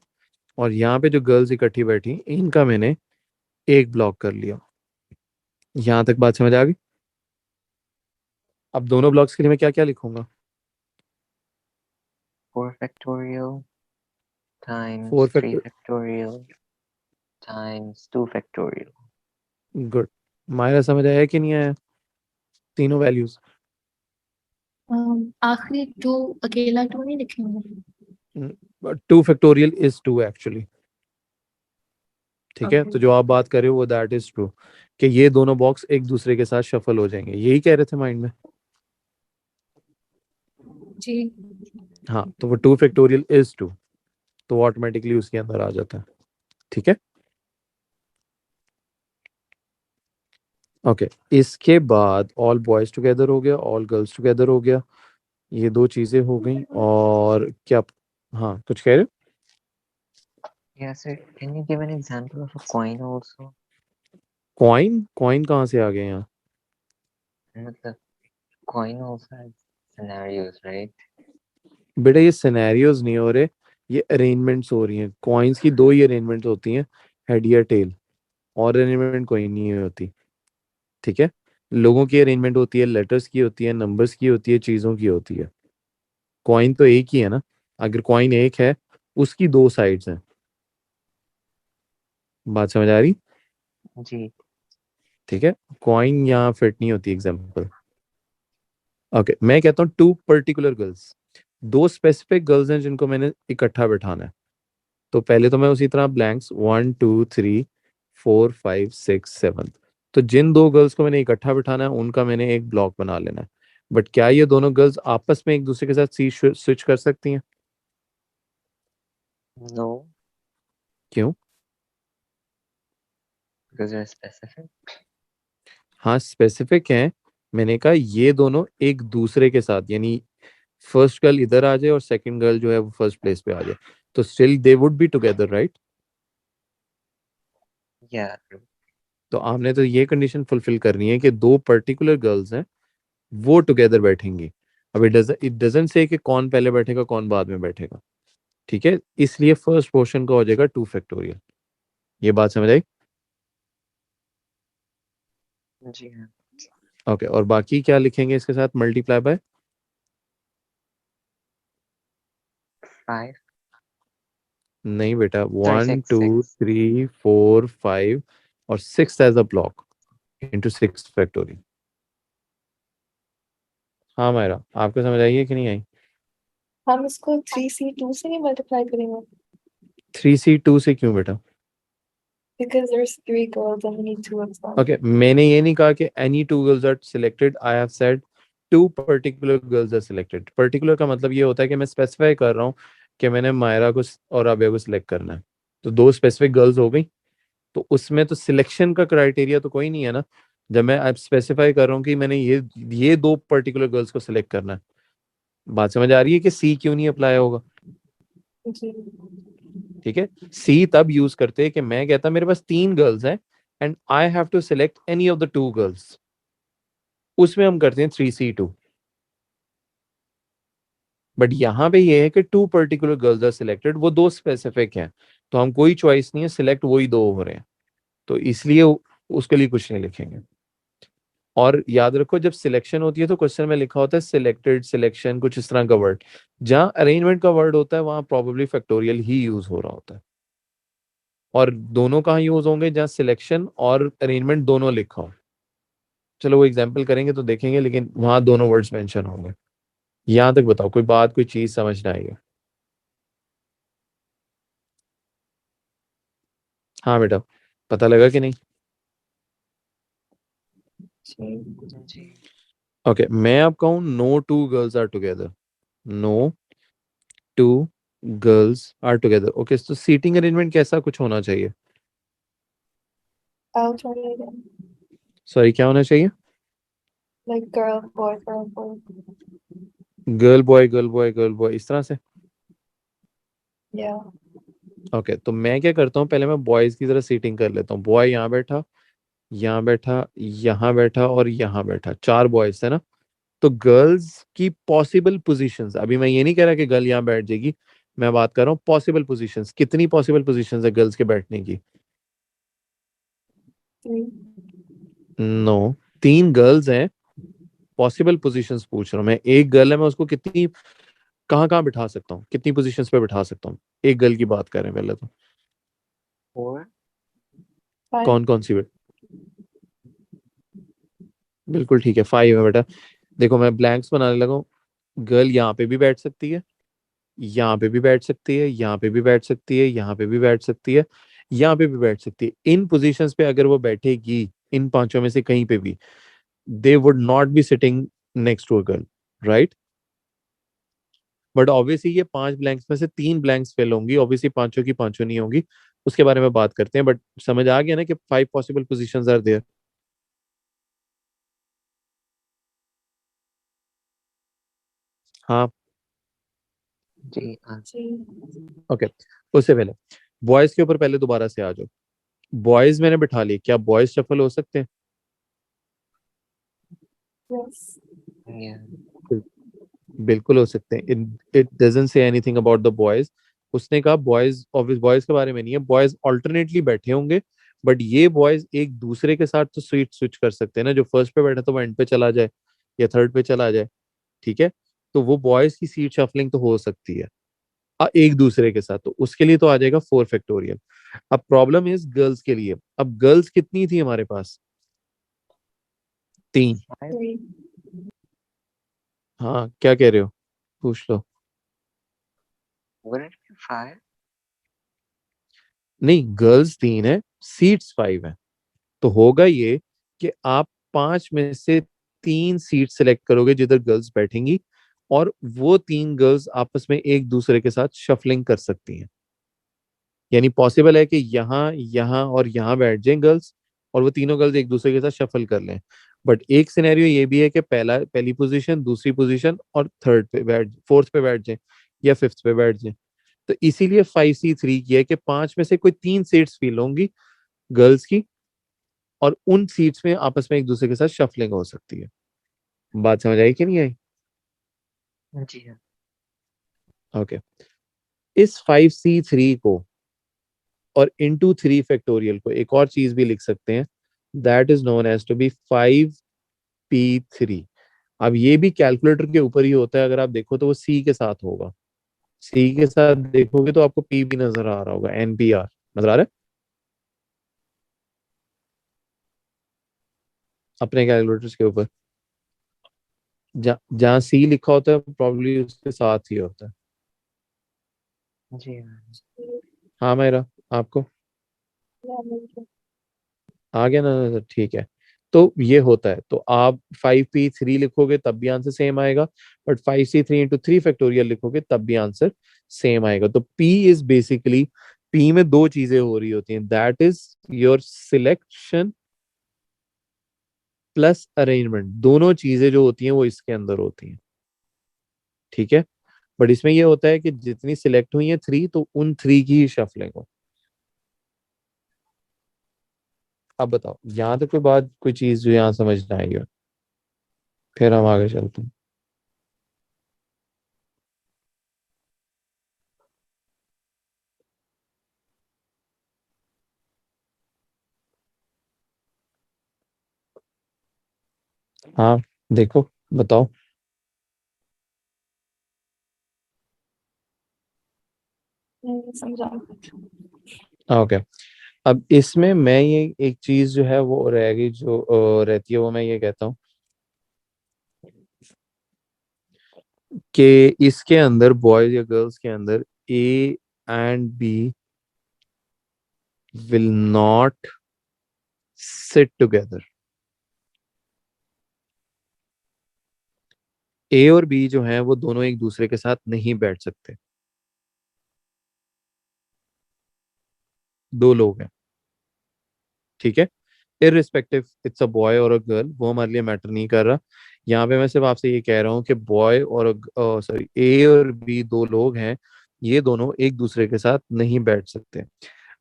और यहाँ पे जो गर्ल्स इकट्ठी बैठी इनका मैंने एक ब्लॉक कर लिया। यहाँ तक बात समझ आ गई? अब दोनों ब्लॉक्स के लिए मैं क्या क्या लिखूंगा? 4 factorial four times 3 factor factorial times 2 factorial. Good. Myra समझ आया कि नहीं आया तीनों वैल्यूज? आखिरी 2 अकेला 2 नहीं लिखेंगे? 2 फैक्टोरियल इज 2 एक्चुअली। ठीक है, ओके। तो जो आप बात कर रहे हो वो दैट इज ट्रू, कि ये दोनों बॉक्स एक दूसरे के साथ शफल हो जाएंगे, यही कह रहे थे माइंड में? जी। हाँ, तो वो 2 फैक्टोरियल इज 2, तो ऑटोमेटिकली उसके अंदर आ जाता है। ठीक है। ओके, इसके बाद ऑल बॉयज टुगेदर हो गया, ऑल गर्ल्स टुगेदर हो गया, ये दो चीजें हो गई, और क्या? हाँ, कुछ कह रहे हो? Yeah, sir. Can you give an example of a coin also? Coin, coin कहाँ से आ गए यहाँ? मतलब coin also has scenarios, right? बेटा ये सिनेरियोज नहीं हो रहे, ये अरेंजमेंट्स हो रही हैं। कॉइन्स की दो ही अरेंजमेंट्स होती हैं, हेड या टेल, और अरेंजमेंट कोई नहीं होती। ठीक है, लोगों की अरेंजमेंट होती है, लेटर्स की होती है, नंबर्स की होती है, चीजों की होती है। कॉइन तो एक ही है ना, अगर कॉइन एक है उसकी दो साइड्स हैं। बात समझ आ रही? जी। ठीक है, कॉइन यहाँ फिट नहीं होती एग्जाम्पल। ओके मैं कहता हूँ 2 पर्टिकुलर गर्ल्स, 2 स्पेसिफिक गर्ल्स हैं जिनको मैंने इकट्ठा बिठाना है। तो पहले तो मैं उसी तरह ब्लैंक्स 1 2 3 4 5 6 7, तो जिन 2 गर्ल्स को मैंने इकट्ठा बिठाना है उनका मैंने एक ब्लॉक बना लेना है। बट क्या ये दोनों गर्ल्स आपस में एक दूसरे के साथ सीट स्विच कर सकती हैं? No, क्यों? because they're specific. हाँ स्पेसिफिक हैं, मैंने कहा ये दोनों एक दूसरे के साथ, यानी फर्स्ट गर्ल इधर आ जाए और सेकंड गर्ल जो है वो फर्स्ट प्लेस पे आ जाए, तो still they would be together, right? Yeah, true. तो आपने तो ये कंडीशन फुलफिल करनी है कि 2 पर्टिकुलर गर्ल्स हैं वो टुगेदर बैठेंगी। अब इट डजंट से कि कौन पहले बैठेगा कौन बाद में बैठेगा, ठीक है? इसलिए फर्स्ट पोर्शन का हो जाएगा 2 फैक्टोरियल। ये बात समझ आई? जी हाँ। ओके, और बाकी क्या लिखेंगे इसके साथ? मल्टीप्लाई बाय 5, नहीं बेटा, sorry, 1 6, 2 6. 3 4 5 और 6 as a block into 6 factorial. हाँ मायरा, आपको समझ आई है कि नहीं आई? हम इसको 3C2 से नहीं मल्टीप्लाई करेंगे 3C2 से क्यों बेटा? because there's 3 girls and we need 2 of them. Okay मैंने ये नहीं कहा कि any 2 girls are selected, I have said 2 particular girls are selected. Particular का मतलब ये होता है कि मैं स्पेसिफाई कर रहा हूँ कि मैंने मायरा को और आबिया को सिलेक्ट करना है, तो 2 स्पेसिफिक गर्ल्स हो गई। तो उसमें तो सिलेक्शन का क्राइटेरिया तो कोई नहीं है ना, जब मैं अब स्पेसिफाई कर रहा हूँ कि मैंने ये 2 पर्टिकुलर गर्ल्स को सिलेक्ट करना है। बात समझ आ रही है कि सी क्यों नहीं अप्लाई होगा? जी ठीक है, सी तब यूज करते हैं कि मैं कहता मेरे पास 3 गर्ल्स हैं and I have to select any of the 2 girls, उसमें हम करते हैं 3C2। बट यहाँ पे ये है कि 2 पर्टिकुलर गर्ल्स आर सिलेक्टेड, वो 2 स्पेसिफिक हैं, तो हम कोई चॉइस नहीं है, सिलेक्ट वही 2 हो रहे हैं, तो इसलिए उसके लिए कुछ नहीं लिखेंगे। और याद रखो जब सिलेक्शन होती है तो क्वेश्चन में लिखा होता है सिलेक्टेड, सिलेक्शन, कुछ इस तरह का वर्ड। जहाँ अरेंजमेंट का वर्ड होता है वहां प्रोबेबली फैक्टोरियल ही यूज हो रहा होता है। और दोनों कहाँ यूज होंगे? जहाँ सिलेक्शन और अरेंजमेंट दोनों लिखा हो। चलो वो एग्जाम्पल करेंगे तो देखेंगे, लेकिन वहां दोनों वर्ड्स मेंशन होंगे। यहाँ तक बताओ कोई बात, कोई चीज समझ ना आई? हाँ बेटा, पता लगा कि नहीं? जी ओके मैं अब कहूँ no 2 girls are together, no 2 girls are together. Okay तो सीटिंग अरेंजमेंट कैसा कुछ होना चाहिए? alternating सॉरी क्या होना चाहिए? like girl boy girl boy. Girl boy girl boy girl boy, इस तरह से। Yeah. ओके तो मैं क्या करता हूँ, पहले मैं बॉयज की तरह सीटिंग कर लेता हूँ। बॉय यहाँ बैठा, यहाँ बैठा, यहाँ बैठा और यहाँ बैठा, 4 बॉयज है ना। तो गर्ल्स की पॉसिबल पोजीशंस, अभी मैं ये नहीं कह रहा कि गर्ल यहाँ बैठ जाएगी, मैं बात कर रहा हूँ पॉसिबल पोजीशंस। कितनी पॉसिबल पोजीशंस है गर्ल्स के बैठने की? 3. नो, 3 गर्ल्स हैं, पॉसिबल पोजीशंस पूछ रहा हूँ मैं। एक गर्ल है, मैं उसको कितनी कहाँ कहाँ बिठा सकता हूँ, कितनी पोजीशंस पे बिठा सकता हूँ? एक गर्ल की बात करें पहले तो। 4. 5. कौन कौन सी बिल्कुल ठीक है, 5 है बेटा। देखो मैं ब्लैंक्स बनाने लगा हूँ। गर्ल यहाँ पे भी बैठ सकती है, यहाँ पे भी बैठ सकती है, यहाँ पे भी बैठ सकती है, यहाँ पे भी बैठ सकती है, यहाँ पे भी बैठ सकती है। इन पोजीशंस पे अगर वो बैठेगी, इन पांचों में से कहीं पे भी, they would not be sitting next to a girl, right? But obviously ये 5 ब्लैंक्स में से 3 ब्लैंक्स फिल होंगी, ऑब्वियसली पांचों की पांचों नहीं होंगी, उसके बारे में बात करते हैं। बट समझ आ गया ना कि 5 पॉसिबल पोजीशंस आर देयर। हाँ जी हाँ। जी ओके, उससे पहले बॉयज के ऊपर पहले दोबारा से आ जाओ। बॉयज मैंने बिठा लिए, क्या बॉयज शफल हो सकते हैं? yes. Yeah. बिल्कुल हो सकते हैं। It doesn't say anything about the boys. उसने कहा बॉयज, ऑब्वियस बॉयज के बारे में नहीं है, बॉयज ऑल्टरनेटली बैठे होंगे। बट ये बॉयज एक दूसरे के साथ तो सीट स्विच कर सकते हैं ना, जो फर्स्ट पे बैठा तो वो एंड पे चला जाए या थर्ड पे चला जाए, ठीक है? तो वो बॉयज की सीट शफलिंग तो हो सकती है एक दूसरे के साथ, तो उसके लिए तो आ जाएगा 4 फैक्टोरियल। अब प्रॉब्लम इज गर्ल्स के लिए। अब गर्ल्स कितनी थी हमारे पास? 3। 5. 3. हाँ क्या कह रहे हो, पूछ लो। Wouldn't it be 5? नहीं, गर्ल्स 3 है, सीट्स 5 है। तो होगा ये कि आप 5 में से 3 सीट सेलेक्ट करोगे जिधर गर्ल्स बैठेंगी, और वो 3 गर्ल्स आपस में एक दूसरे के साथ शफलिंग कर सकती हैं। यानी पॉसिबल है कि यहाँ यहाँ और यहाँ बैठ जाएं गर्ल्स, और वो तीनों गर्ल्स एक दूसरे के साथ शफल कर लें। बट एक सिनेरियो ये भी है कि पहली पोजीशन, दूसरी पोजीशन और थर्ड पे बैठ, फोर्थ पे बैठ जाए या फिफ्थ पे बैठ जाए। तो इसीलिए 5C3 किया है कि 5 में से कोई 3 सीट्स फिल होंगी गर्ल्स की, और उन सीट्स में आपस में एक दूसरे के साथ शफलिंग हो सकती है। बात समझ आई कि नहीं आई? जी हाँ। ओके। इस 5C3 को और इंटू 3 फैक्टोरियल को एक और चीज भी लिख सकते हैं, that is known as to be 5P3। अब ये भी कैलकुलेटर के ऊपर ही होता है, अगर आप देखो तो वो सी के साथ होगा। सी के साथ देखोगे तो आपको पी भी नजर आ रहा होगा, NPR नजर आ रहा है अपने कैलकुलेटर्स के ऊपर। जहाँ सी लिखा होता है प्रॉब्लली उसके साथ ही होता है। जी हाँ। हाँ मेरा, आपको आ गया ना नजर? ठीक है। तो ये होता है, तो आप 5P3 लिखोगे तब भी आंसर सेम आएगा, बट 5C3 × 3 फैक्टोरियल लिखोगे तब भी आंसर सेम आएगा। तो P इज बेसिकली, P में दो चीजें हो रही होती हैं, that is your selection plus arrangement. दोनों चीजें जो होती हैं वो इसके अंदर होती हैं, ठीक है। बट इसमें ये होता है कि जितनी सिलेक्ट हुई है 3, तो उन 3 की ही शफलिंग हो। अब बताओ, यहाँ तक कोई बात, कोई चीज जो यहाँ समझ ना आई हो, फिर हम आगे चलते हैं। हाँ देखो, बताओ। समझा। ओके। अब इसमें मैं ये एक चीज जो है वो रहेगी, जो रहती है, वो मैं ये कहता हूँ कि इसके अंदर बॉयज या गर्ल्स के अंदर A and B will not sit together. A और B जो हैं वो दोनों एक दूसरे के साथ नहीं बैठ सकते। दो लोग हैं, ठीक है। इररिस्पेक्टिव इट्स अ बॉय और अ गर्ल, वो हमारे लिए मैटर नहीं कर रहा। यहाँ पे मैं सिर्फ आपसे ये कह रहा हूँ कि बॉय और सॉरी, A और B दो लोग हैं, ये दोनों एक दूसरे के साथ नहीं बैठ सकते।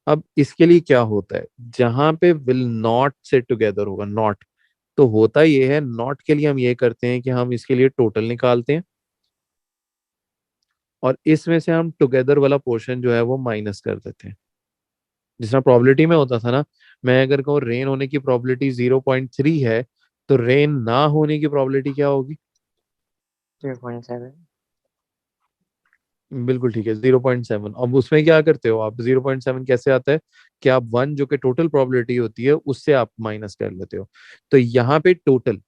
अब इसके लिए क्या होता है, जहां पे विल नॉट सिट टुगेदर होगा, नॉट, तो होता ये है, नॉट के लिए हम ये करते हैं कि हम इसके लिए टोटल निकालते हैं, और इसमें से हम टुगेदर वाला पोर्शन जो है वो माइनस कर देते हैं। जिस तरह प्रोबेबिलिटी में होता था ना, मैं अगर कहूँ रेन होने की प्रोबेबिलिटी 0.3 है, तो रेन ना होने की प्रोबेबिलिटी क्या होगी? 0.7। बिल्कुल ठीक है, 0.7। अब उसमें क्या करते हो आप, 0.7 कैसे आता है कि आप 1 जो कि टोटल प्रोबेबिलिटी होती है उससे आप माइनस कर लेते हो। तो यहाँ पे टोटल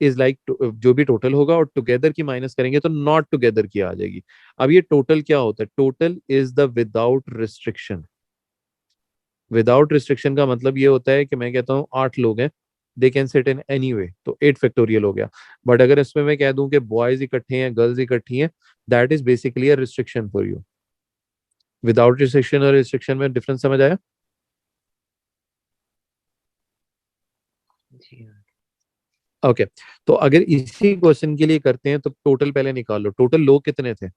इज लाइक, जो भी टोटल होगा और टुगेदर की माइनस करेंगे तो नॉट टुगेदर की आ जाएगी। अब ये टोटल क्या होता है, total is the without restriction. Without restriction का मतलब ये होता है कि मैं कहता हूँ 8 लोग हैं, they can sit in any way, तो 8 फैक्टोरियल हो गया। बट अगर इसमें मैं कह दूं कि बॉयज इकट्ठे हैं, गर्ल्स इकट्ठी हैं, that is basically a restriction for you. Without restriction और रिस्ट्रिक्शन में डिफरेंस समझ आया? जी हाँ। ओके। तो अगर इसी क्वेश्चन के लिए करते हैं तो टोटल पहले निकाल लो, टोटल लोग कितने थे?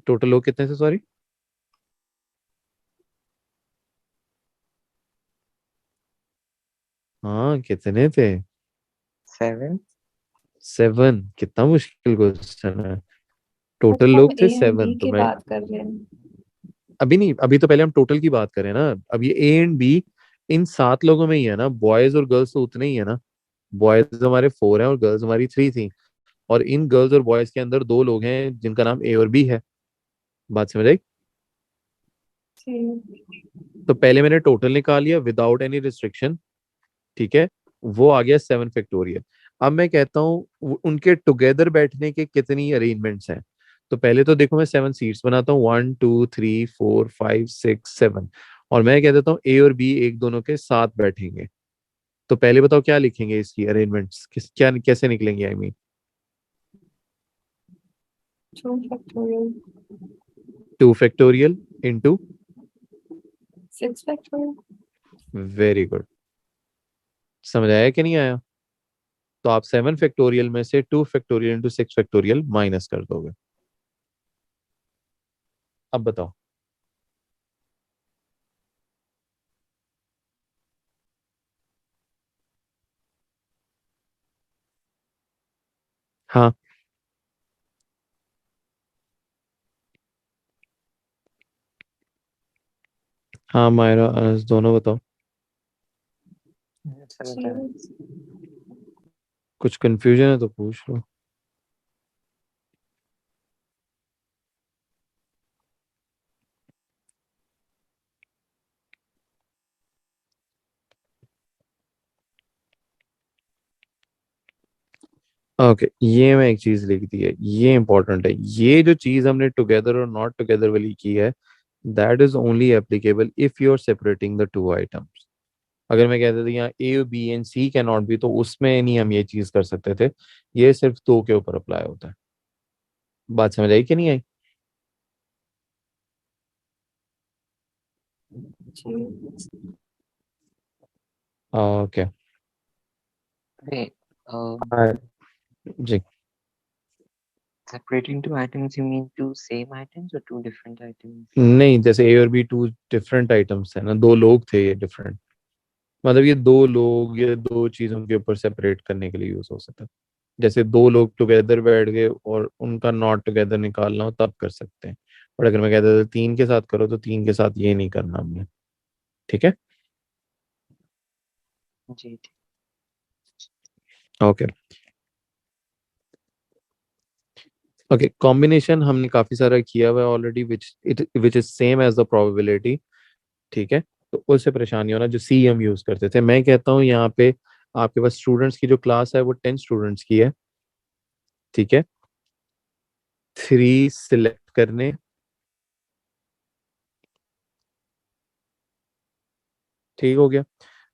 टोटल लोग कितने थे, सॉरी? हाँ कितने थे? 7। 7? कितना मुश्किल क्वेश्चन है। टोटल अच्छा, हम लोग ए थे एंड बी 7, तो की मैं बात कर रहे हैं। अभी नहीं, अभी तो पहले हम टोटल की बात करें ना। अब ये A and B इन 7 लोगों में ही है ना, बॉयज और गर्ल्स तो उतने ही है ना। बॉयज हमारे 4 हैं और गर्ल्स हमारी 3 थी, और इन गर्ल्स और बॉयज के अंदर दो लोग हैं जिनका नाम A और B है। बात समझ आई? जी। तो पहले मैंने टोटल निकाल लिया विदाउट एनी रिस्ट्रिक्शन, ठीक है। वो आ गया 7 फैक्टोरियल। अब मैं कहता हूँ उनके टुगेदर बैठने के कितनी अरेंजमेंट्स हैं। तो पहले तो देखो मैं 7 सीट्स बनाता हूँ, 1 2 3 4 5 6 7, और मैं कह देता हूँ ए और बी एक दोनों के साथ बैठेंगे। तो पहले बताओ क्या लिखेंगे इसकी अरेंजमेंट्स, किस क्या कैसे निकलेंगे, I mean 2 factorial 2 factorial into, 6 factorial। Very good, समझ आया कि नहीं आया? तो आप 7 फैक्टोरियल में से 2 फैक्टोरियल इंटू 6 फैक्टोरियल माइनस कर दोगे। अब बताओ। हाँ हाँ मायरा, अनस, दोनों बताओ। समझ रहा हूँ। कुछ कंफ्यूजन है तो पूछ लो। ओके, ये मैं एक चीज लिख दी है, ये इंपॉर्टेंट है। ये जो चीज हमने टुगेदर और नॉट टुगेदर वाली की है, that is only applicable if you are separating the two items. अगर मैं कहता था यहाँ A B and C can not be, तो उसमें नहीं हम ये चीज कर सकते थे। ये सिर्फ दो के ऊपर अप्लाई होता है। बात समझ आई कि नहीं आई? Okay. Wait, ji, separating two items, you mean two same items or two different items? नहीं, जैसे ए और बी टू डिफरेंट आइटम्स है ना, दो लोग थे ये डिफरेंट, मतलब ये दो लोग ये दो चीजों के ऊपर सेपरेट करने के लिए यूज हो सकता है। जैसे दो लोग टुगेदर बैठ गए और उनका नॉट टुगेदर निकालना हो तब कर सकते हैं। और अगर मैं कहता था तीन के साथ करो, तो तीन के साथ ये नहीं करना हमने। ठीक है। जी ठीक। ओके। ओके, कॉम्बिनेशन हमने काफी सारा किया हुआ है already, which is same as the probability. ठीक है। तो उससे परेशानी होना, जो सी हम यूज करते थे, मैं कहता हूँ यहाँ पे आपके पास स्टूडेंट्स की जो क्लास है वो 10 स्टूडेंट्स की है। ठीक है। 3 सिलेक्ट करने। ठीक हो गया।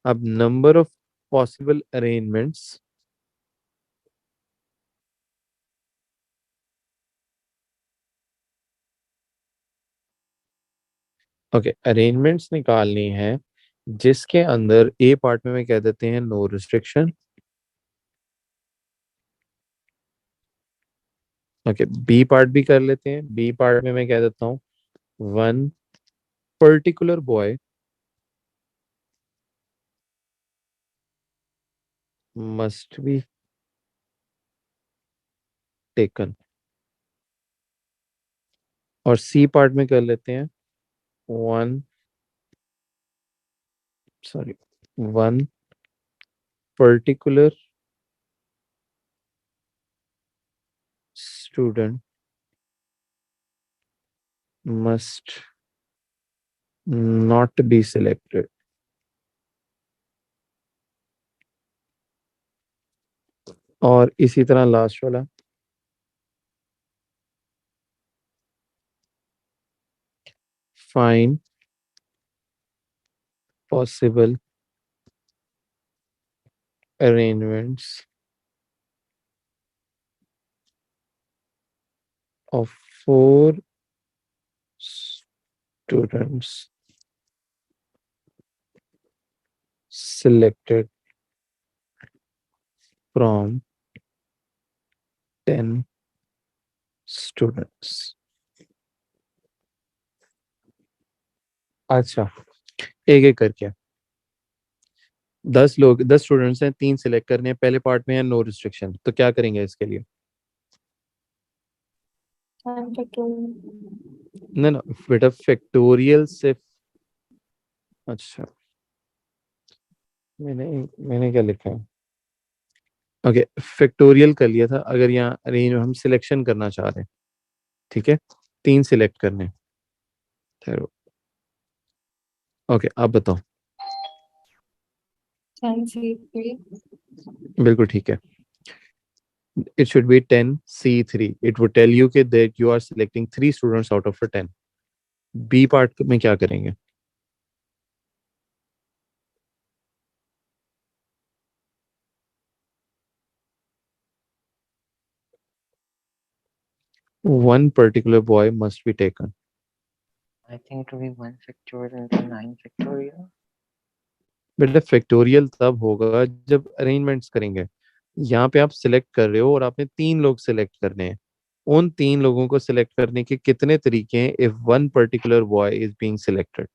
अब number of possible arrangements, okay, arrangements निकालनी है जिसके अंदर ए पार्ट में मैं कह देते हैं no restriction. Okay, B part भी कर लेते हैं। बी पार्ट में मैं कह देता हूँ one particular boy must be taken. और सी पार्ट में कर लेते हैं one, sorry, one particular student must not be selected. और इसी तरह लास्ट वाला, fine possible arrangements of 4 students selected from 10 students। अच्छा, एक एक करके 10 स्टूडेंट्स हैं, 3 सिलेक्ट करने हैं। पहले पार्ट में है नो रिस्ट्रिक्शन, तो क्या करेंगे इसके लिए? 10 factorial ना ना बेटा, फैक्टोरियल से, अच्छा, मैंने मैंने क्या लिखा है? ओके, फैक्टोरियल कर लिया था। अगर यहाँ रेंज हम सिलेक्शन करना चाह रहे हैं, ठीक है, 3 सिलेक्ट करने। ठहरो। ओके, आप बताओ। 10C3. बिल्कुल ठीक है. It should be 10C3. It would tell you that you are selecting 3 students out of a 10. B part में क्या करेंगे? One particular boy must be taken. I think it will be 1 factorial into 9 factorial. बेटा factorial तब होगा जब arrangements करेंगे. यहाँ पे आप सिलेक्ट कर रहे हो और आपने 3 लोग सिलेक्ट करने हैं. उन 3 लोगों को सिलेक्ट करने के कितने तरीके हैं if one particular boy is being selected?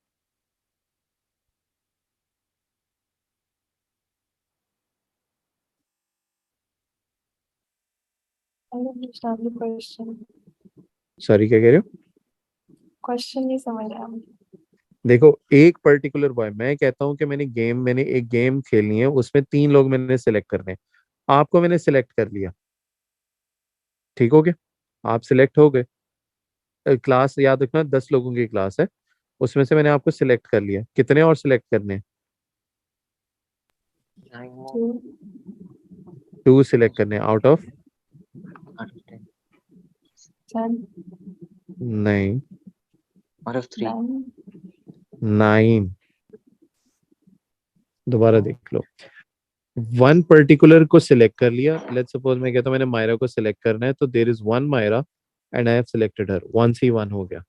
I don't understand the question. Sorry क्या कह रहे हो? Question नहीं समझ आया मुझे. देखो एक पर्टिकुलर बॉय, मैं कहता हूँ कि मैंने एक गेम खेलनी है, उसमें 3 लोग मैंने सिलेक्ट करने हैं. आपको मैंने सिलेक्ट कर लिया, ठीक हो गया, आप सिलेक्ट हो गए. क्लास याद रखना 10 लोगों की क्लास है, उसमें से मैंने आपको सिलेक्ट कर लिया. कितने और सिलेक्ट करने हैं? 9 more 2. 2 सिलेक्ट करने हैं आउट ऑफ. out of 10. 10. नहीं, Out of 3. 9. 9. दोबारा देख लो. वन पर्टिकुलर को सिलेक्ट कर लिया. लेट्स सपोज मैं कहता हूँ मैंने मायरा को सिलेक्ट करना है, तो there is one Myra and I have selected her. 1C1 हो गया.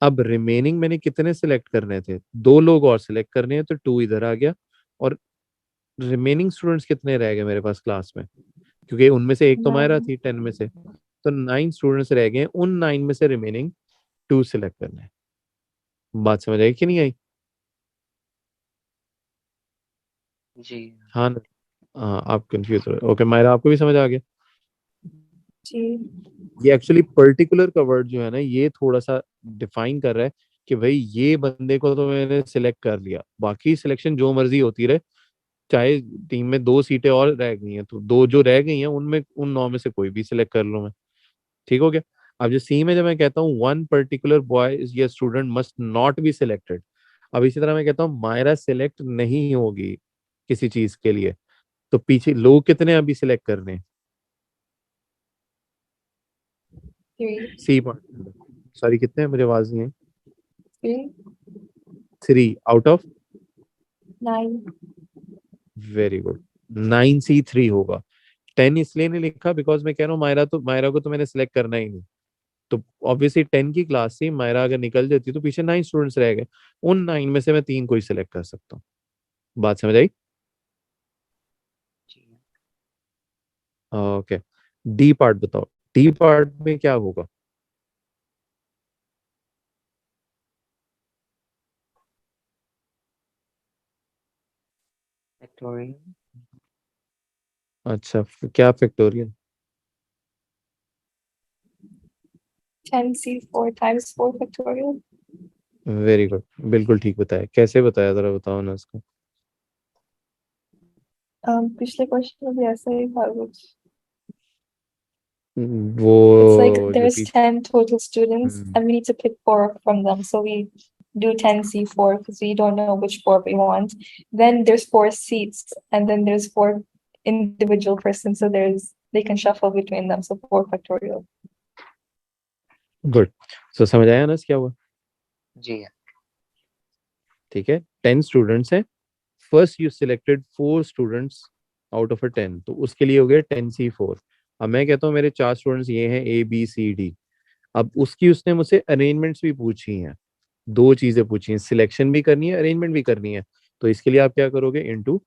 अब रिमेनिंग मैंने कितने सिलेक्ट करने थे? 2 लोग और सिलेक्ट करने हैं, तो 2 इधर आ गया. और रिमेनिंग स्टूडेंट्स कितने रह गए मेरे पास क्लास में? क्योंकि उनमें से एक तो मायरा 9. थी 10 में से, तो 9 स्टूडेंट्स रह गए. उन 9 में से रिमेनिंग 2 सिलेक्ट करने हैं. बात समझ आई कि नहीं आई? जी. हाँ ना? हाँ, आप कंफ्यूज हो रहे. ओके मायरा, आपको भी समझ आ गया? जी. ये एक्चुअली पर्टिकुलर का वर्ड जो है ना, ये थोड़ा सा डिफाइन कर रहा है कि भाई ये बंदे को तो मैंने सिलेक्ट कर लिया, बाकी सिलेक्शन जो मर्जी होती रहे. चाहे टीम में 2 सीटें और रह गई हैं, तो 2 जो रह गई हैं उनमें उन 9 में से कोई भी सिलेक्ट कर लूं मैं. ठीक हो गया. अब जो सी में जब मैं कहता हूँ वन पर्टिकुलर बॉय या student must not be selected, अब इसी तरह मैं कहता हूँ मायरा सिलेक्ट नहीं होगी किसी चीज के लिए, तो पीछे लोग कितने अभी सिलेक्ट करने? 3. C part. सॉरी कितने हैं, मुझे आवाज नहीं है. 3. 3 out of. 9. Very good. 9C3 होगा. 10 इसलिए नहीं लिखा बिकॉज मैं कह रहा हूँ मायरा को तो मैंने सिलेक्ट करना ही नहीं. तो ऑब्वियसली 10 की क्लास से मायरा अगर निकल जाती तो पीछे 9 स्टूडेंट्स रह गए. उन 9 में से मैं 3 को ही सिलेक्ट कर सकता हूँ. बात समझ आई? जी. ओके. डी पार्ट बताओ. डी पार्ट में क्या होगा? Factorial. अच्छा, क्या factorial? 10C4 times 4 factorial. Very good, बिल्कुल ठीक बताया. कैसे बताया, जरा बताओ ना इसको. पिछले क्वेश्चन में भी ऐसा ही था कुछ. It's like वो जो there's पीछे. 10 total students and we need to pick 4 from them. So we do 10C4 because we don't know which 4 we want. Then there's 4 seats and then there's 4 individual persons. So they can shuffle between them. So 4 factorial. Good. सो समझ आया ना क्या हुआ? जी. ठीक है. 10 students हैं. First you selected 4 students out of a 10, तो उसके लिए हो गया 10C4. अब मैं कहता हूँ मेरे 4 स्टूडेंट्स ये हैं A B C D. अब उसकी उसने मुझसे अरेंजमेंट्स भी पूछी हैं. 2 चीजें पूछी हैं, सिलेक्शन भी करनी है, अरेंजमेंट भी करनी है. तो इसके लिए आप क्या करोगे? Into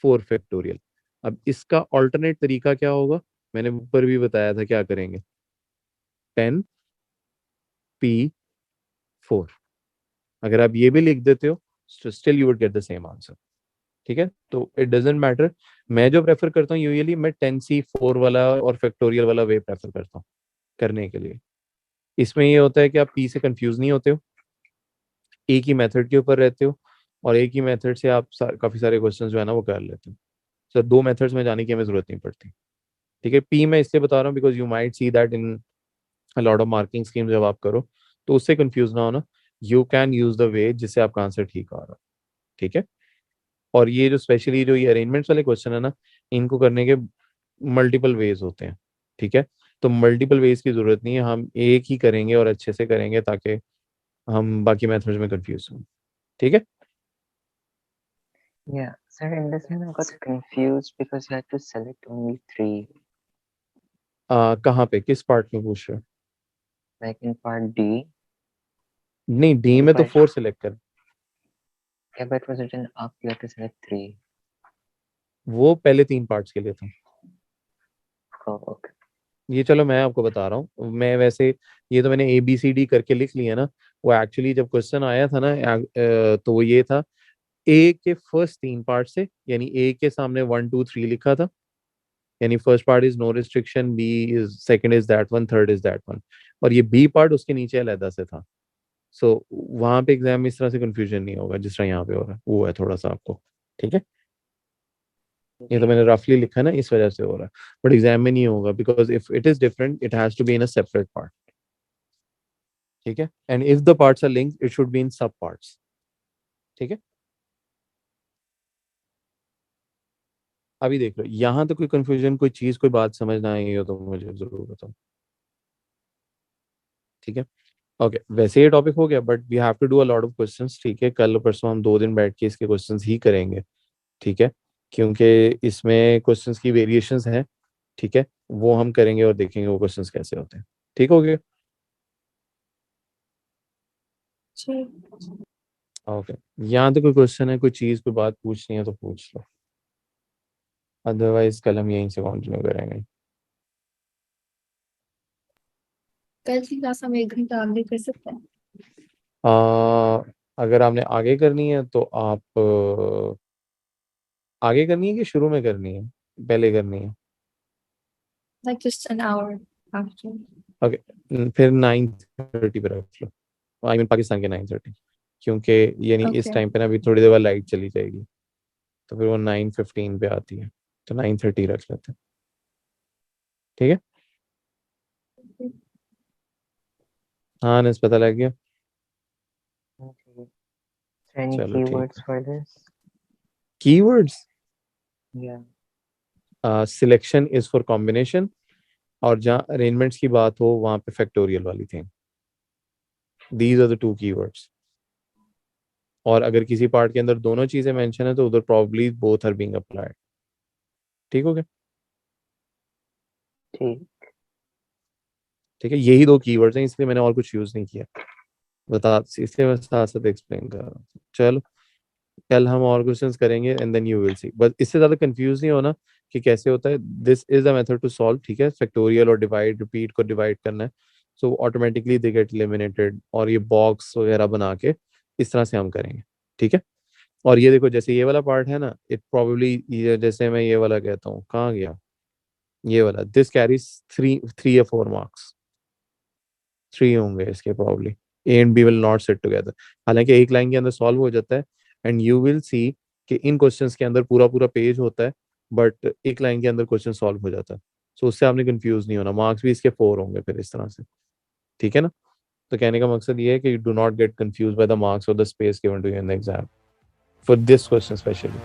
4 factorial. अब इसका ऑल्टरनेट तरीका क्या होगा? मैंने ऊपर भी बताया था क्या करेंगे. 10P4. अगर आप ये भी लिख देते हो, still you would get the same answer. ठीक है, तो इट डजेंट मैटर. मैं जो प्रेफर करता हूँ यूजुअली मैं 10C4 वाला और फैक्टोरियल वाला वे प्रेफर करता हूँ करने के लिए. इसमें ये होता है कि आप पी से कंफ्यूज नहीं होते हो, एक ही मेथड के ऊपर रहते हो, और एक ही मेथड से आप काफी सारे क्वेश्चंस जो है ना वो कर लेते हो. सो 2 मेथड्स में जाने की हमें जरूरत नहीं पड़ती. ठीक है. पी मैं इसलिए बता रहा हूँ because you might see that in a lot of marking scheme जब आप करो, तो उससे कंफ्यूज ना होना. You can use the way जिससे आपका आंसर ठीक आ रहा है. ठीक है. और ये जो स्पेशली जो ये अरेंजमेंट्स वाले क्वेश्चन है ना, इनको करने के मल्टीपल वेज होते हैं, ठीक है। तो मल्टीपल वेज की जरूरत नहीं है, हम एक ही करेंगे और अच्छे से करेंगे ताकि हम बाकी मेथड्स में कंफ्यूज हों, ठीक है। Yeah, sir, in this one I got confused because you had to select only 3. कहाँ पे, किस पार्ट में पूछ रहे हो? Like in part D. नहीं, डी में तो But 4 सिलेक्ट कर, yeah, but it was written up. You had to select 3. वो पहले 3 पार्ट्स के लिए था। Oh, okay. ये चलो मैं आपको बता रहा हूँ, मैं वैसे ये तो मैंने ABCD करके लिख लिया ना, वो एक्चुअली जब क्वेश्चन आया था ना तो वो ये था, ए के फर्स्ट 3 पार्ट से, यानी ए के सामने 1 2 3 लिखा था, यानी first part is no restriction, B is second is that one, third is that one, और ये बी पार्ट उसके नीचे अलग से था। सो वहां पे एग्जाम में इस तरह से कंफ्यूजन नहीं होगा जिस तरह यहाँ पे हो रहा है, वो है थोड़ा सा आपको, ठीक है। ये तो मैंने रफली लिखा है ना, इस वजह से हो रहा है, बट एग्जाम में नहीं होगा, because if it is different it has to be in a separate part, ठीक है। And if the parts are linked it should be in sub parts, ठीक है। अभी देख लो, यहाँ तो कोई कंफ्यूजन, कोई चीज, कोई बात समझ ना आई हो तो मुझे जरूर बताओ, ठीक है। ओके, वैसे ये टॉपिक हो गया, but we have to do a lot of questions, ठीक है। कल परसों हम 2 दिन बैठ के इसके क्वेश्चंस ही करेंगे, ठीक है, क्योंकि इसमें क्वेश्चंस की वेरिएशंस हैं, ठीक है, वो हम करेंगे और देखेंगे वो क्वेश्चंस कैसे होते हैं, ठीक हो गया। ओके, यहाँ तो कोई क्वेश्चन है, कोई चीज, कोई बात पूछनी है तो पूछ लो, अदरवाइज कल हम यहीं से कंटिन्यू करेंगे। कल की क्लास हम 1 घंटा आगे कर सकते हैं। अगर आपने आगे करनी है तो आप आगे करनी है कि शुरू में करनी है, पहले करनी है? Like just an hour after. Okay, फिर 9:30 पे रख लो, आई मीन पाकिस्तान के 9:30, क्योंकि यानी इस Okay. टाइम पे ना अभी थोड़ी देर बाद लाइट चली जाएगी, तो फिर वो 9:15 पे आती है, तो 9:30 रख लेते हैं, ठीक है। हाँ नस, पता लग गया, Okay. So any चलो ठीक keywords है। for this? Keywords, Yeah. Selection is for combination, और जहाँ अरेंजमेंट्स की बात हो वहां पे फैक्टोरियल वाली थी, दीज आर द 2 कीवर्ड्स। और अगर किसी पार्ट के अंदर दोनों चीजें मेंशन है तो उधर probably both are being applied, ठीक हो गया। ठीक। ठीक है, यही 2 कीवर्ड्स हैं, इसलिए मैंने और कुछ यूज नहीं किया, बता, इसलिए मैं साथ साथ एक्सप्लेन कर रहा हूँ। चलो, कल हम और क्वेश्चंस करेंगे and then you will see, बस इससे ज्यादा कंफ्यूज नहीं होना कि कैसे होता है। This is the method to solve, ठीक है। फैक्टोरियल और डिवाइड, रिपीट को डिवाइड करना है, so automatically they get eliminated, और ये बॉक्स वगैरह बना के इस तरह से हम करेंगे, ठीक है। और ये देखो, जैसे ये वाला पार्ट है ना, इट प्रोबेबली, ये जैसे मैं ये वाला कहता हूँ, कहाँ गया ये वाला, दिस कैरीज 3 या 4 मार्क्स, 3 होंगे इसके probably, A and B will not set together. हालांकि एक लाइन के अंदर सॉल्व हो जाता है, एंड यू विल सी कि इन क्वेश्चंस के अंदर पूरा पूरा पेज होता है, बट एक लाइन के अंदर क्वेश्चन सॉल्व हो जाता है, सो उससे आपने कंफ्यूज नहीं होना, मार्क्स भी इसके 4 होंगे फिर इस तरह से, ठीक है ना। तो कहने का मकसद ये है कि you do not get confuse by the marks और the space given to you in the exam for this question specially.